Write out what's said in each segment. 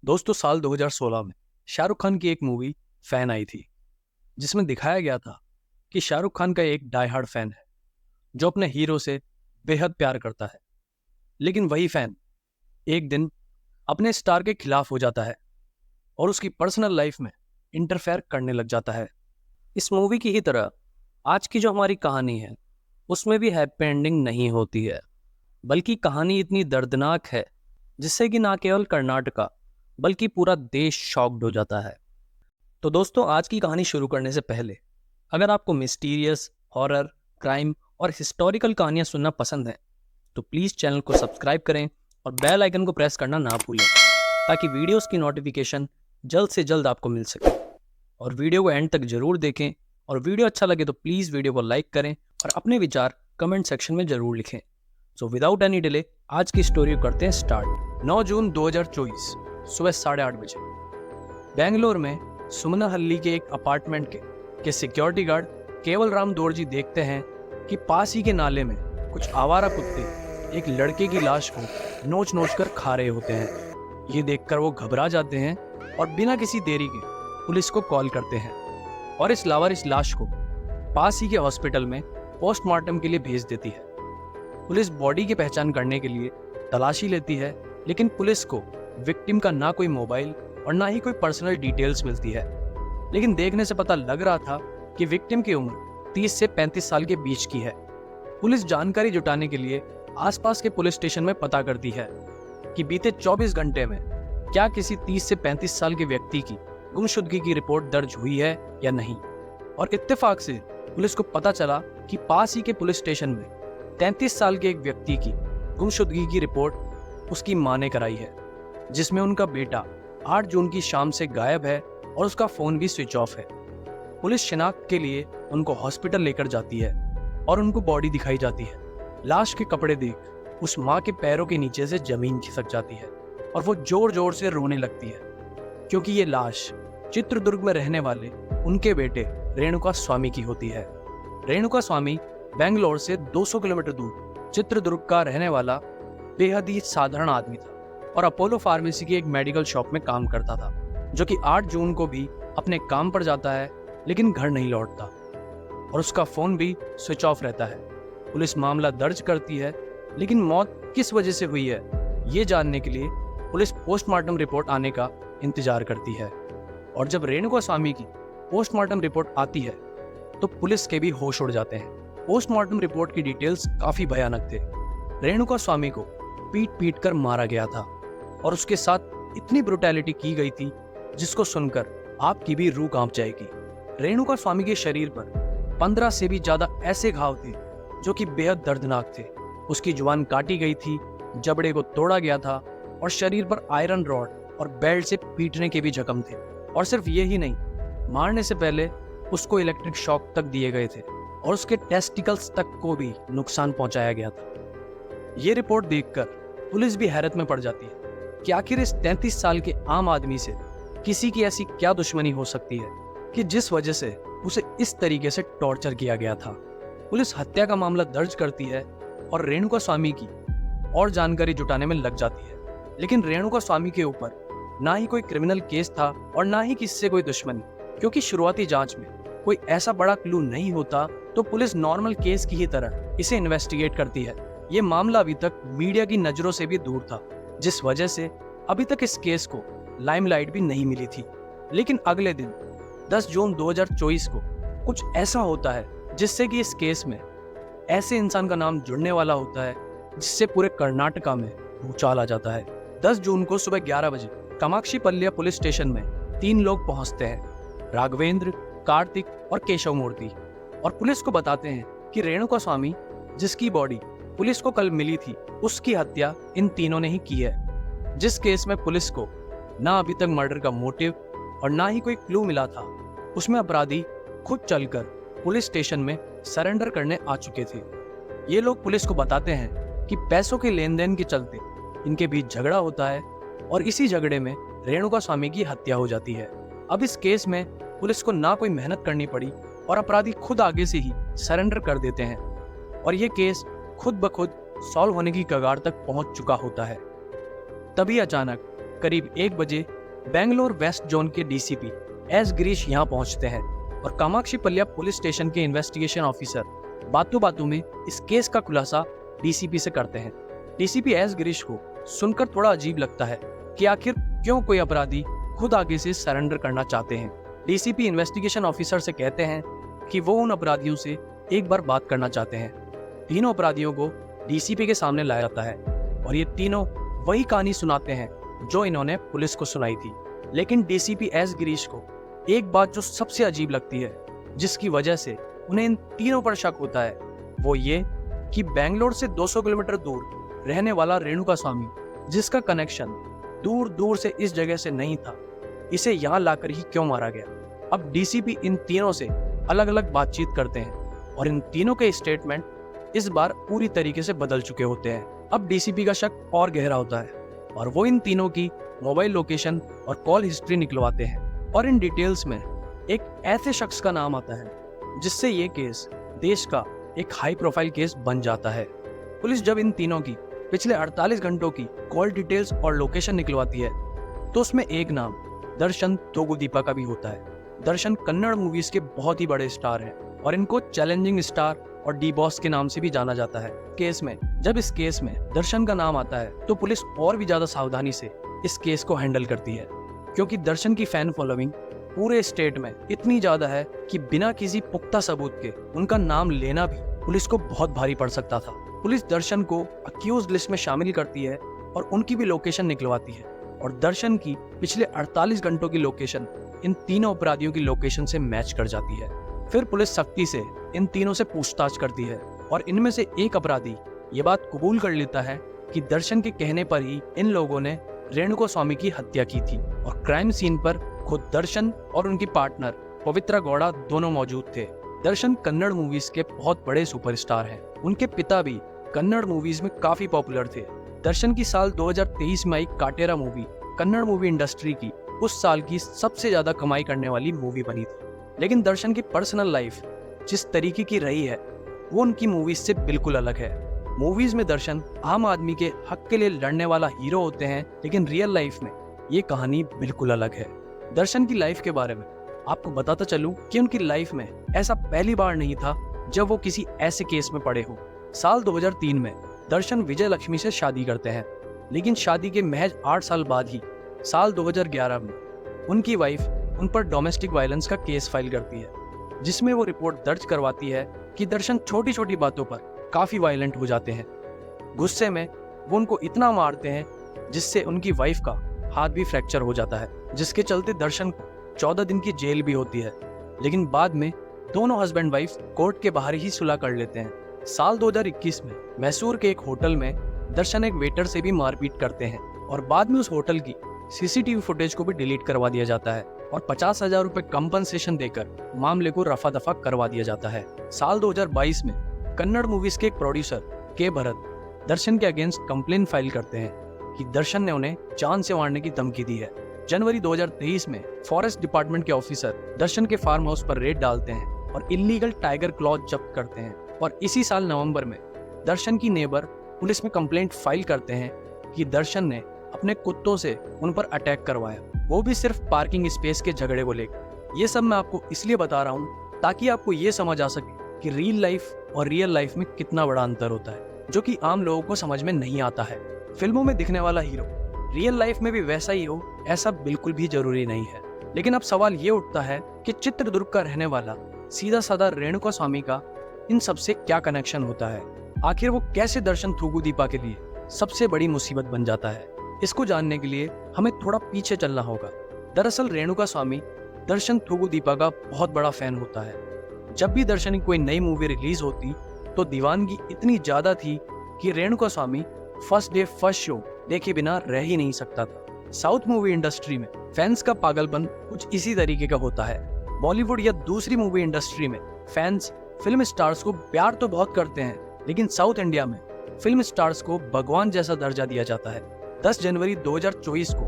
दोस्तों साल 2016 में शाहरुख खान की एक मूवी फैन आई थी जिसमें दिखाया गया था कि शाहरुख खान का एक डाई हार्ड फैन है जो अपने हीरो से बेहद प्यार करता है। लेकिन वही फैन एक दिन अपने स्टार के खिलाफ हो जाता है और उसकी पर्सनल लाइफ में इंटरफेयर करने लग जाता है। इस मूवी की ही तरह आज की जो हमारी कहानी है उसमें भी हैप्पी एंडिंग नहीं होती है, बल्कि कहानी इतनी दर्दनाक है जिससे कि ना केवल कर्नाटका बल्कि पूरा देश शॉक्ड हो जाता है। तो दोस्तों आज की कहानी शुरू करने से पहले अगर आपको मिस्टीरियस, हॉरर, क्राइम और हिस्टोरिकल कहानियां सुनना पसंद है तो प्लीज़ चैनल को सब्सक्राइब करें और बेल आइकन को प्रेस करना ना भूलें ताकि वीडियोस की नोटिफिकेशन जल्द से जल्द आपको मिल सके। और वीडियो को एंड तक जरूर देखें और वीडियो अच्छा लगे तो प्लीज़ वीडियो को लाइक करें और अपने विचार कमेंट सेक्शन में ज़रूर लिखें। सो विदाउट एनी डिले आज की स्टोरी को करते हैं स्टार्ट। 9 जून 2024 सुबह 8:30 बजे बेंगलोर में सुमनाहल्ली के एक अपार्टमेंट के सिक्योरिटी गार्ड केवल राम दोरजी देखते हैं कि पास ही के नाले में कुछ आवारा कुत्ते एक लड़के की लाश को नोच नोच कर खा रहे होते हैं। ये देखकर वो घबरा जाते हैं और बिना किसी देरी के पुलिस को कॉल करते हैं और इस लावारिस लाश को पास ही के हॉस्पिटल में पोस्टमार्टम के लिए भेज देती है। पुलिस बॉडी की पहचान करने के लिए तलाशी लेती है, लेकिन पुलिस को विक्टिम का ना कोई मोबाइल और ना ही कोई पर्सनल डिटेल्स मिलती है। लेकिन देखने से पता लग रहा था कि विक्टिम की उम्र 30 से 35 साल के बीच की है। पुलिस जानकारी जुटाने के लिए आसपास के पुलिस स्टेशन में पता करती है कि बीते 24 घंटे में क्या किसी 30 से 35 साल के व्यक्ति की गुमशुदगी की रिपोर्ट दर्ज हुई है या नहीं। और इत्तेफाक से पुलिस को पता चला कि पास ही के पुलिस स्टेशन में 33 साल के एक व्यक्ति की गुमशुदगी की रिपोर्ट उसकी मां ने कराई है, जिसमें उनका बेटा 8 जून की शाम से गायब है और उसका फोन भी स्विच ऑफ है। पुलिस शिनाख्त के लिए उनको हॉस्पिटल लेकर जाती है और उनको बॉडी दिखाई जाती है। लाश के कपड़े देख उस माँ के पैरों के नीचे से जमीन खिसक जाती है और वो जोर जोर से रोने लगती है, क्योंकि ये लाश चित्रदुर्ग में रहने वाले उनके बेटे रेणुका स्वामी की होती है। रेणुका स्वामी बेंगलोर से 200 किलोमीटर दूर चित्रदुर्ग का रहने वाला बेहद ही साधारण आदमी था और अपोलो फार्मेसी की एक मेडिकल शॉप में काम करता था, जो कि 8 जून को भी अपने काम पर जाता है लेकिन घर नहीं लौटता और उसका फोन भी स्विच ऑफ रहता है। पुलिस मामला दर्ज करती है, लेकिन मौत किस वजह से हुई है ये जानने के लिए पुलिस पोस्टमार्टम रिपोर्ट आने का इंतजार करती है। और जब रेणुका स्वामी की पोस्टमार्टम रिपोर्ट आती है तो पुलिस के भी होश उड़ जाते हैं। पोस्टमार्टम रिपोर्ट की डिटेल्स काफी भयानक थे। रेणुका स्वामी को पीट पीट कर मारा गया था और उसके साथ इतनी ब्रुटैलिटी की गई थी जिसको सुनकर आपकी भी रूह कांप जाएगी। रेणुका स्वामी के शरीर पर 15 से भी ज्यादा ऐसे घाव थे जो कि बेहद दर्दनाक थे। उसकी जुबान काटी गई थी, जबड़े को तोड़ा गया था और शरीर पर आयरन रॉड और बेल्ट से पीटने के भी जख्म थे। और सिर्फ ये ही नहीं, मारने से पहले उसको इलेक्ट्रिक शॉक तक दिए गए थे और उसके टेस्टिकल्स तक को भी नुकसान पहुंचाया गया था। ये रिपोर्ट देखकर पुलिस भी हैरत में पड़ जाती है कि आखिर इस 33 साल के आम आदमी से किसी की ऐसी क्या दुश्मनी हो सकती है कि जिस वजह से उसे इस तरीके से टॉर्चर किया गया था। पुलिस हत्या का मामला दर्ज करती है और रेणुका स्वामी की और जानकारी जुटाने में लग जाती है, लेकिन रेणुका स्वामी के ऊपर ना ही कोई क्रिमिनल केस था और ना ही किसी से कोई दुश्मनी, क्योंकि शुरुआती जांच में कोई ऐसा बड़ा क्लू नहीं होता तो पुलिस नॉर्मल केस की ही तरह इसे इन्वेस्टिगेट करती है। ये मामला अभी तक मीडिया की नजरों से भी दूर था, जिस वजह से अभी तक इस केस को लाइमलाइट भी नहीं मिली थी। लेकिन अगले दिन 10 जून 2024 को कुछ ऐसा होता है जिससे कि इस केस में ऐसे इंसान का नाम जुड़ने वाला होता है जिससे पूरे कर्नाटका में भूचाल आ जाता है। 10 जून को सुबह 11 बजे कामाक्षी पल्लिया पुलिस स्टेशन में 3 लोग पहुंचते हैं, राघवेंद्र, कार्तिक और केशव मूर्ति, और पुलिस को बताते हैं कि रेणुका स्वामी जिसकी बॉडी पुलिस को कल मिली थी उसकी हत्या इन तीनों ने ही की है। जिस केस में पुलिस को ना अभी तक मर्डर का मोटिव और ना ही कोई क्लू मिला था, उसमें अपराधी खुद चलकर पुलिस स्टेशन में सरेंडर करने आ चुके थे। ये लोग पुलिस को बताते हैं कि पैसों के लेन देन के चलते इनके बीच झगड़ा होता है और इसी झगड़े में रेणुका स्वामी की हत्या हो जाती है। अब इस केस में पुलिस को ना कोई मेहनत करनी पड़ी और अपराधी खुद आगे से ही सरेंडर कर देते हैं और ये केस खुद ब खुद सॉल्व होने की कगार तक पहुंच चुका होता है। तभी अचानक करीब 1 बजे बेंगलोर वेस्ट जोन के डीसीपी एस गिरीश यहाँ पहुंचते हैं और कामाक्षी पल्लिया पुलिस स्टेशन के इन्वेस्टिगेशन ऑफिसर बातों बातों में इस केस का खुलासा डीसीपी से करते हैं। डीसीपी एस गिरीश को सुनकर थोड़ा अजीब लगता है कि आखिर क्यों कोई अपराधी खुद आगे से सरेंडर करना चाहते हैं। डीसीपी इन्वेस्टिगेशन ऑफिसर से कहते हैं कि वो उन अपराधियों से एक बार बात करना चाहते हैं। तीनों अपराधियों को डीसीपी के सामने लाया जाता है और ये तीनों वही कहानी सुनाते हैं जो इन्होंने पुलिस को सुनाई थी। लेकिन डीसीपी एस गिरीश को एक बात जो सबसे अजीब लगती है, जिसकी वजह से उन्हें इन तीनों पर शक होता है, वो ये कि बेंगलोर से 200 किलोमीटर दूर रहने वाला रेणुका स्वामी, जिसका कनेक्शन दूर दूर से इस जगह से नहीं था, इसे यहाँ लाकर ही क्यों मारा गया। अब डीसीपी इन तीनों से अलग अलग बातचीत करते हैं और इन तीनों के स्टेटमेंट इस बार पूरी तरीके से बदल चुके होते हैं। अब डीसीपी का शक और गहरा होता है और वो इन तीनों की मोबाइल लोकेशन और कॉल हिस्ट्री निकलवाते हैं और इन डिटेल्स में एक ऐसे शख्स का नाम आता है जिससे ये केस देश का एक हाई प्रोफाइल केस बन जाता है। पुलिस जब इन तीनों की पिछले 48 घंटों की कॉल डिटेल्स और लोकेशन निकलवाती है तो उसमें एक नाम दर्शन तोगुदीपा का भी होता है। दर्शन कन्नड़ मूवीज के बहुत ही बड़े स्टार हैं और इनको चैलेंजिंग स्टार और डी बॉस के नाम से भी जाना जाता है। जब इस केस में दर्शन का नाम आता है तो पुलिस और भी ज्यादा सावधानी से इस केस को हैंडल करती है, क्योंकि दर्शन की फैन फॉलोइंग पूरे स्टेट में इतनी ज्यादा है कि बिना किसी पुख्ता सबूत के उनका नाम लेना भी पुलिस को बहुत भारी पड़ सकता था। पुलिस दर्शन को अक्यूज्ड लिस्ट में शामिल करती है और उनकी भी लोकेशन निकलवाती है और दर्शन की पिछले 48 घंटों की लोकेशन इन तीनों अपराधियों की लोकेशन से मैच कर जाती है। फिर पुलिस सख्ती से इन तीनों से पूछताछ करती है और इनमें से एक अपराधी ये बात कबूल कर लेता है कि दर्शन के कहने पर ही इन लोगों ने रेणुका स्वामी की हत्या की थी और क्राइम सीन पर खुद दर्शन और उनकी पार्टनर पवित्रा गौड़ा दोनों मौजूद थे। दर्शन कन्नड़ मूवीज के बहुत बड़े सुपरस्टार हैं। उनके पिता भी कन्नड़ मूवीज में काफी पॉपुलर थे। दर्शन की साल 2023 में आई काटेरा मूवी कन्नड़ मूवी इंडस्ट्री की उस साल की सबसे ज्यादा कमाई करने वाली मूवी बनी थी। लेकिन दर्शन की पर्सनल लाइफ जिस तरीके की रही है वो उनकी मूवीज से बिल्कुल अलग है। मूवीज में दर्शन आम आदमी के हक के लिए लड़ने वाला हीरो होते हैं, लेकिन रियल लाइफ में ये कहानी बिल्कुल अलग है। दर्शन की लाइफ के बारे में आपको बताता चलूं कि उनकी लाइफ में ऐसा पहली बार नहीं था जब वो किसी ऐसे केस में पड़े हो। साल 2003 में दर्शन विजय लक्ष्मी से शादी करते हैं, लेकिन शादी के महज 8 साल बाद ही साल 2011 में उनकी वाइफ उन पर डोमेस्टिक वायलेंस का केस फाइल करती है, जिसमें वो रिपोर्ट दर्ज करवाती है कि दर्शन छोटी छोटी बातों पर काफी वायलेंट हो जाते हैं। गुस्से में वो उनको इतना मारते हैं जिससे उनकी वाइफ का हाथ भी फ्रैक्चर हो जाता है, जिसके चलते दर्शन को 14 दिन की जेल भी होती है। लेकिन बाद में दोनों हस्बैंड वाइफ कोर्ट के बाहर ही सुलह कर लेते हैं। साल 2021 में मैसूर के एक होटल में दर्शन एक वेटर से भी मारपीट करते हैं और बाद में उस होटल की सीसीटीवी फुटेज को भी डिलीट करवा दिया जाता है और 50,000 रुपए कंपनसेशन देकर मामले को रफा दफा करवा दिया जाता है। साल 2022 में कन्नड़ मूवीज के एक प्रोड्यूसर के भरत दर्शन के अगेंस्ट कंप्लेन फाइल करते हैं कि दर्शन ने उन्हें जान से मारने की धमकी दी है। जनवरी 2023 में फॉरेस्ट डिपार्टमेंट के ऑफिसर दर्शन के फार्म हाउस पर रेड डालते हैं और इलीगल टाइगर क्लॉथ जब्त करते हैं और इसी साल नवंबर में दर्शन की नेबर पुलिस में कंप्लेंट फाइल करते हैं कि दर्शन ने अपने कुत्तों से उन पर अटैक करवाया, वो भी सिर्फ पार्किंग स्पेस के झगड़े को लेकर। ये सब मैं आपको इसलिए बता रहा हूँ ताकि आपको ये समझ आ सके कि रियल लाइफ और रियल लाइफ में कितना बड़ा अंतर होता है, जो कि आम लोगों को समझ में नहीं आता है। फिल्मों में दिखने वाला हीरो रियल लाइफ में भी वैसा ही हो, ऐसा बिल्कुल भी जरूरी नहीं है। लेकिन अब सवाल ये उठता है कि चित्रदुर्ग का रहने वाला सीधा साधा रेणुका स्वामी का इन सबसे क्या कनेक्शन होता है। आखिर वो कैसे दर्शन तोगुदीपा के लिए सबसे बड़ी मुसीबत बन जाता है। इसको जानने के लिए हमें थोड़ा पीछे चलना होगा। दरअसल रेणुका स्वामी दर्शन तोगुदीपा का बहुत बड़ा फैन होता है। जब भी दर्शन की कोई नई मूवी रिलीज होती तो दीवानगी इतनी ज्यादा थी कि रेणुका स्वामी फर्स्ट डे फर्स्ट शो देखे बिना रह ही नहीं सकता था। साउथ मूवी इंडस्ट्री में फैंस का पागलपन कुछ इसी तरीके का होता है। बॉलीवुड या दूसरी मूवी इंडस्ट्री में फैंस फिल्म स्टार्स को प्यार तो बहुत करते हैं, लेकिन साउथ इंडिया में फिल्म स्टार्स को भगवान जैसा दर्जा दिया जाता है। 10 जनवरी 2024 को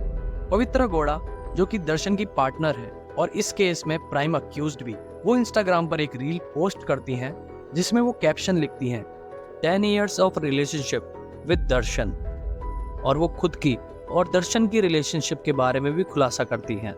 पवित्रा गौड़ा, जो कि दर्शन की पार्टनर है और इस केस में प्राइम अक्यूज्ड भी, वो इंस्टाग्राम पर एक रील पोस्ट करती हैं जिसमें वो कैप्शन लिखती हैं 10 years ऑफ रिलेशनशिप विद दर्शन, और वो खुद की और दर्शन की रिलेशनशिप के बारे में भी खुलासा करती हैं।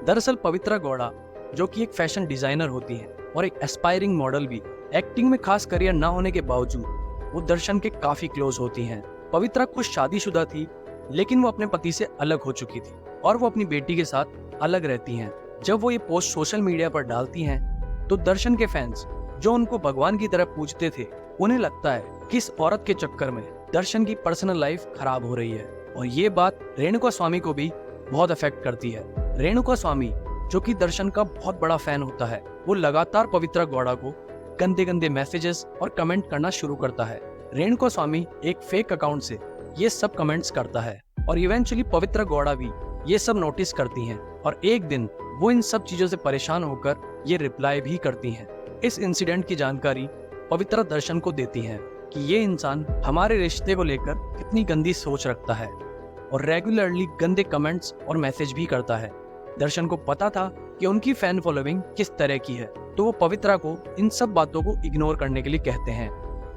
दरअसल पवित्रा गौड़ा, जो कि एक फैशन डिजाइनर होती हैं और एक एस्पायरिंग मॉडल भी, एक्टिंग में खास करियर ना होने के बावजूद वो दर्शन के काफी क्लोज होती हैं। पवित्रा खुद शादीशुदा थी, लेकिन वो अपने पति से अलग हो चुकी थी और वो अपनी बेटी के साथ अलग रहती हैं। जब वो ये पोस्ट सोशल मीडिया पर डालती हैं तो दर्शन के फैंस, जो उनको भगवान की तरह पूजते थे, उन्हें लगता है कि इस औरत के चक्कर में दर्शन की पर्सनल लाइफ खराब हो रही है। और ये बात रेणुका स्वामी को भी बहुत अफेक्ट करती है। रेणुका स्वामी, जो कि दर्शन का बहुत बड़ा फैन होता है, वो लगातार पवित्रा गौड़ा को गंदे गंदे मैसेजेस और कमेंट करना शुरू करता है। रेणुका स्वामी एक फेक अकाउंट से ये सब कमेंट्स करता है और इवेंचुअली पवित्रा गौड़ा भी ये सब नोटिस करती हैं और एक दिन वो इन सब चीजों से परेशान होकर ये रिप्लाई भी करती हैं। इस इंसिडेंट की जानकारी पवित्रा दर्शन को देती हैं कि ये इंसान हमारे रिश्ते को लेकर कितनी गंदी सोच रखता है और रेगुलरली गंदे कमेंट्स और मैसेज भी करता है। दर्शन को पता था कि उनकी फैन फॉलोइंग किस तरह की है, तो वो पवित्रा को इन सब बातों को इग्नोर करने के लिए कहते हैं।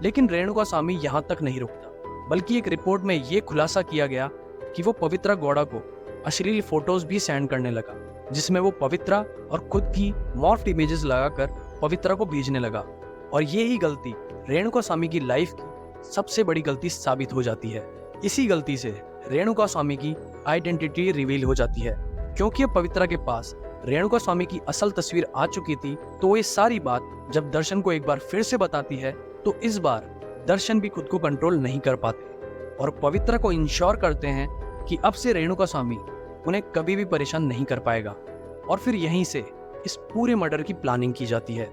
लेकिन रेणुका स्वामी यहाँ तक नहीं रुकता, बल्कि एक रिपोर्ट में ये खुलासा किया गया कि वो पवित्रा गौड़ा को अश्लील फोटोज भी सेंड करने लगा, जिसमें वो पवित्रा और खुद की मॉर्फ्ड इमेजेस लगाकर पवित्रा को भेजने लगा। और ये ही गलती रेणुका स्वामी की लाइफ की सबसे बड़ी गलती साबित हो जाती है। इसी गलती से रेणुका स्वामी की आइडेंटिटी रिवील हो जाती है, क्योंकि अब पवित्रा के पास रेणुका स्वामी की असल तस्वीर आ चुकी थी। तो ये सारी बात जब दर्शन को एक बार फिर से बताती है, तो इस बार दर्शन भी खुद को कंट्रोल नहीं कर पाते और पवित्रा को इंश्योर करते हैं कि अब से रेणुका स्वामी उन्हें कभी भी परेशान नहीं कर पाएगा। और फिर यहीं से इस पूरे मर्डर की प्लानिंग की जाती है।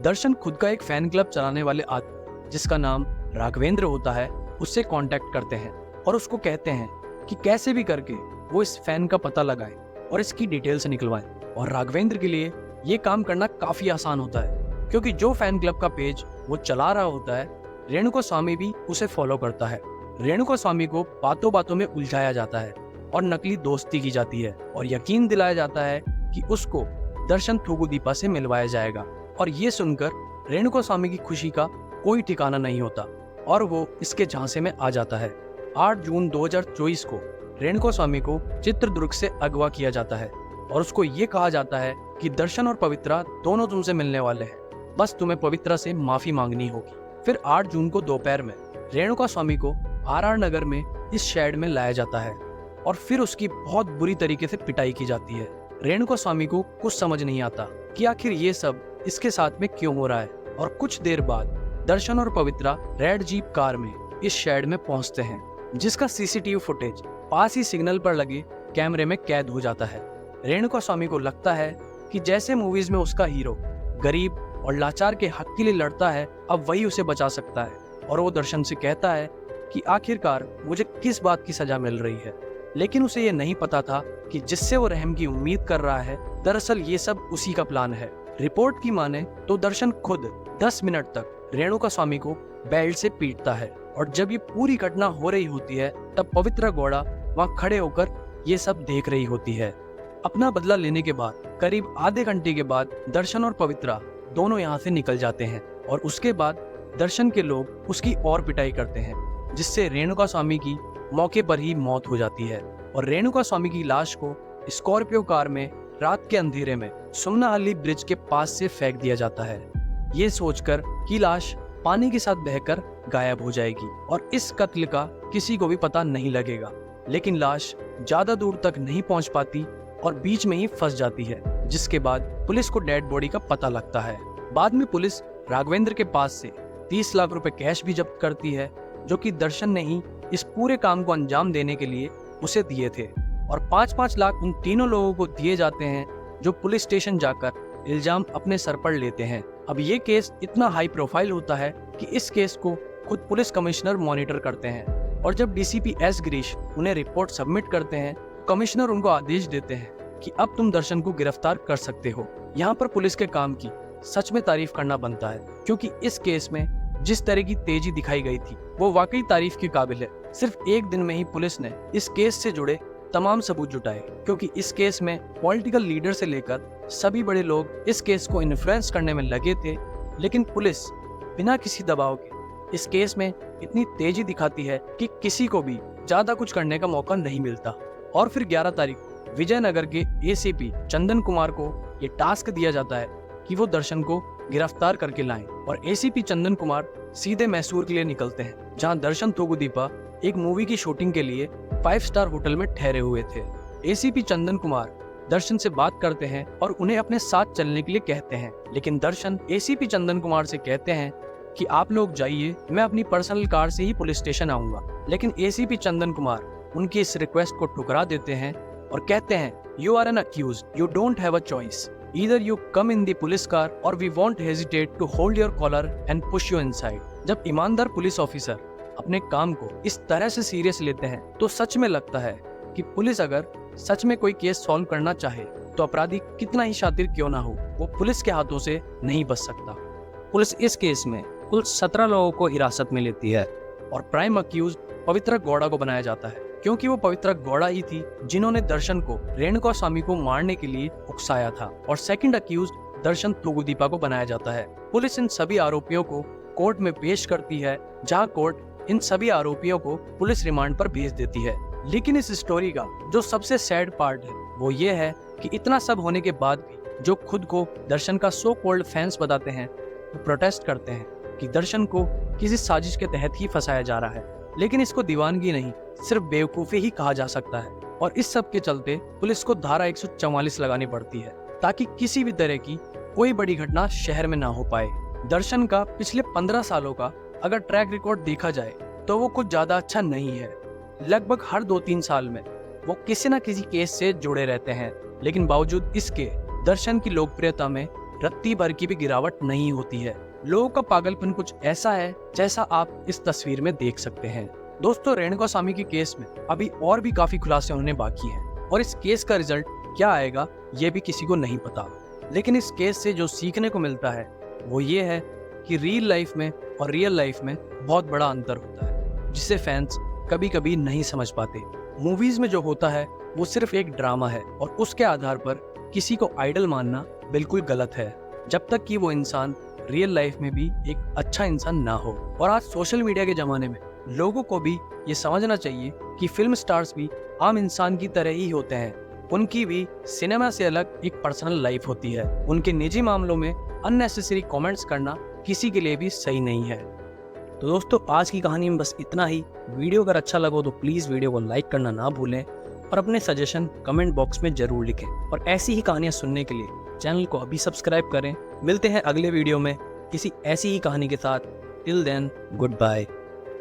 दर्शन खुद का एक फैन क्लब चलाने वाले आदमी, जिसका नाम राघवेंद्र होता है, उससे कांटेक्ट करते हैं और उसको कहते हैं कि कैसे भी करके वो इस फैन का पता लगाए और इसकी डिटेल्स निकलवाएं। और राघवेंद्र के लिए ये काम करना काफी आसान होता है, क्योंकि जो फैन क्लब का पेज वो चला रहा होता है, रेणुका स्वामी भी उसे फॉलो करता है। रेणुका स्वामी को बातों बातों में उलझाया जाता है और नकली दोस्ती की जाती है और यकीन दिलाया जाता है कि उसको दर्शन थूगुदीपा से मिलवाया जाएगा। और ये सुनकर रेणुका स्वामी की खुशी का कोई ठिकाना नहीं होता और वो इसके झांसे में आ जाता है। 8 जून 2024 को रेणुका स्वामी को चित्रदुर्ग से अगवा किया जाता है और उसको ये कहा जाता है कि दर्शन और पवित्रा दोनों तुमसे मिलने वाले हैं, बस तुम्हें पवित्रा से माफी मांगनी होगी। फिर 8 जून को दोपहर में रेणुका स्वामी को आरआर नगर में इस शेड में लाया जाता है और फिर उसकी बहुत बुरी तरीके से पिटाई की जाती है। रेणुका स्वामी को कुछ समझ नहीं आता कि आखिर ये सब इसके साथ में क्यों हो रहा है। और कुछ देर बाद दर्शन और पवित्रा रेड जीप कार में इस शेड में पहुंचते हैं, जिसका सीसीटीवी फुटेज पास ही सिग्नल पर लगे कैमरे में कैद हो जाता है। रेणुका स्वामी को लगता है कि जैसे मूवीज में उसका हीरो गरीब और लाचार के हक के लिए लड़ता है, अब वही उसे बचा सकता है। और वो दर्शन से कहता है कि आखिरकार मुझे किस बात की सजा मिल रही है। लेकिन उसे ये नहीं पता था कि जिससे वो रहम की उम्मीद कर रहा है, दरअसल ये सब उसी का प्लान है। रिपोर्ट की माने तो दर्शन खुद 10 मिनट तक रेणुका स्वामी को बेल्ट से पीटता है और जब ये पूरी घटना हो रही होती है, तब पवित्रा गौड़ा वहाँ खड़े होकर ये सब देख रही होती है। अपना बदला लेने के बाद करीब आधे घंटे के बाद दर्शन और पवित्रा दोनों यहाँ से निकल जाते हैं और उसके बाद दर्शन के लोग उसकी और पिटाई करते हैं, जिससे रेणुका स्वामी की मौके पर ही मौत हो जाती है। और रेणुका स्वामी की लाश को स्कॉर्पियो कार में रात के अंधेरे में सुमनाहल्ली ब्रिज के पास से फेंक दिया जाता है, ये सोचकर कि लाश पानी के साथ बहकर गायब हो जाएगी और इस कत्ल का किसी को भी पता नहीं लगेगा। लेकिन लाश ज्यादा दूर तक नहीं पहुंच पाती और बीच में ही फंस जाती है, जिसके बाद पुलिस को डेड बॉडी का पता लगता है। बाद में पुलिस राघवेंद्र के पास से 30 लाख रुपए कैश भी जब्त करती है, जो कि दर्शन ने ही इस पूरे काम को अंजाम देने के लिए उसे दिए थे। और 5-5 लाख उन तीनों लोगों को दिए जाते हैं जो पुलिस स्टेशन जाकर इल्जाम अपने सर पर लेते हैं। अब ये केस इतना हाई प्रोफाइल होता है कि इस केस को खुद पुलिस कमिश्नर मॉनिटर करते हैं और जब डीसीपी एस गिरीश उन्हें रिपोर्ट सबमिट करते हैं, कमिश्नर उनको आदेश देते हैं कि अब तुम दर्शन को गिरफ्तार कर सकते हो। यहाँ पर पुलिस के काम की सच में तारीफ करना बनता है, क्योंकि इस केस में जिस तरह की तेजी दिखाई गई थी वो वाकई तारीफ के काबिल है। सिर्फ एक दिन में ही पुलिस ने इस केस से जुड़े तमाम सबूत जुटाए, क्योंकि इस केस में पॉलिटिकल लीडर से लेकर सभी बड़े लोग इस केस को इन्फ्लुएंस करने में लगे थे। लेकिन पुलिस बिना किसी दबाव के इस केस में इतनी तेजी दिखाती है कि किसी को भी ज्यादा कुछ करने का मौका नहीं मिलता। और फिर 11 तारीख को विजयनगर के एसीपी चंदन कुमार को ये टास्क दिया जाता है कि वो दर्शन को गिरफ्तार करके लाएं। और एसीपी चंदन कुमार सीधे मैसूर के लिए निकलते हैं, जहां दर्शन तोगुदीपा एक मूवी की शूटिंग के लिए 5 स्टार होटल में ठहरे हुए थे। एसीपी चंदन कुमार दर्शन से बात करते हैं और उन्हें अपने साथ चलने के लिए कहते हैं, लेकिन दर्शन एसीपी चंदन कुमार से कहते हैं कि आप लोग जाइए, मैं अपनी पर्सनल कार से ही पुलिस स्टेशन आऊंगा। लेकिन एसीपी चंदन कुमार उनकी इस रिक्वेस्ट को ठुकरा देते हैं और कहते हैं, you are an accused, you don't have a choice, either you come in the police car और we won't hesitate to hold your collar and push you inside. जब ईमानदार पुलिस ऑफिसर अपने काम को इस तरह से सीरियस लेते हैं तो सच में लगता है कि पुलिस अगर सच में कोई केस सॉल्व करना चाहे तो अपराधी कितना ही शातिर क्यों ना हो, वो पुलिस के हाथों से नहीं बच सकता। पुलिस इस केस में कुल 17 लोगों को हिरासत में लेती है और प्राइम अक्यूज पवित्र गौड़ा को बनाया जाता है, क्योंकि वो पवित्र गौड़ा ही थी जिन्होंने दर्शन को रेणुकास्वामी को मारने के लिए उकसाया था। और सेकंड अक्यूज दर्शन तोगुदीपा को बनाया जाता है। पुलिस इन सभी आरोपियों को कोर्ट में पेश करती है, जहां कोर्ट इन सभी आरोपियों को पुलिस रिमांड पर भेज देती है। लेकिन इस स्टोरी का जो सबसे सैड पार्ट है वो ये है कि इतना सब होने के बाद भी जो खुद को दर्शन का सो कॉल्ड फैंस बताते हैं वो प्रोटेस्ट करते हैं कि दर्शन को किसी साजिश के तहत ही फंसाया जा रहा है। लेकिन इसको दीवानगी नहीं, सिर्फ बेवकूफ़ी ही कहा जा सकता है। और इस सब के चलते पुलिस को धारा 144 लगानी पड़ती है ताकि किसी भी तरह की कोई बड़ी घटना शहर में ना हो पाए। दर्शन का पिछले 15 सालों का अगर ट्रैक रिकॉर्ड देखा जाए तो वो कुछ ज्यादा अच्छा नहीं है। लगभग हर 2-3 साल में वो किसी न किसी केस से जुड़े रहते हैं, लेकिन बावजूद इसके दर्शन की लोकप्रियता में रत्ती भर की भी गिरावट नहीं होती है। लोगों का पागलपन कुछ ऐसा है जैसा आप इस तस्वीर में देख सकते हैं। दोस्तों, रेणुकास्वामी के केस में अभी और भी काफी खुलासे होने बाकी हैं और इस केस का रिजल्ट क्या आएगा ये भी किसी को नहीं पता। लेकिन इस केस से जो सीखने को मिलता है वो ये है कि रियल लाइफ में और रियल लाइफ में बहुत बड़ा अंतर होता है, जिसे फैंस कभी कभी नहीं समझ पाते। मूवीज में जो होता है वो सिर्फ एक ड्रामा है और उसके आधार पर किसी को आइडल मानना बिल्कुल गलत है, जब तक कि वो इंसान रियल लाइफ में भी एक अच्छा इंसान ना हो। और आज सोशल मीडिया के जमाने में लोगों को भी ये समझना चाहिए कि फिल्म स्टार्स भी आम इंसान की तरह ही होते हैं। उनकी भी सिनेमा से अलग एक पर्सनल लाइफ होती है। उनके निजी मामलों में अननेसेसरी कमेंट्स करना किसी के लिए भी सही नहीं है। तो दोस्तों, आज की कहानी में बस इतना ही। वीडियो अगर अच्छा लगा तो प्लीज़ वीडियो को लाइक करना ना भूलें और अपने सजेशन कमेंट बॉक्स में ज़रूर लिखें। और ऐसी ही कहानियाँ सुनने के लिए चैनल को अभी सब्सक्राइब करें। मिलते हैं अगले वीडियो में किसी ऐसी ही कहानी के साथ। Till then, good bye.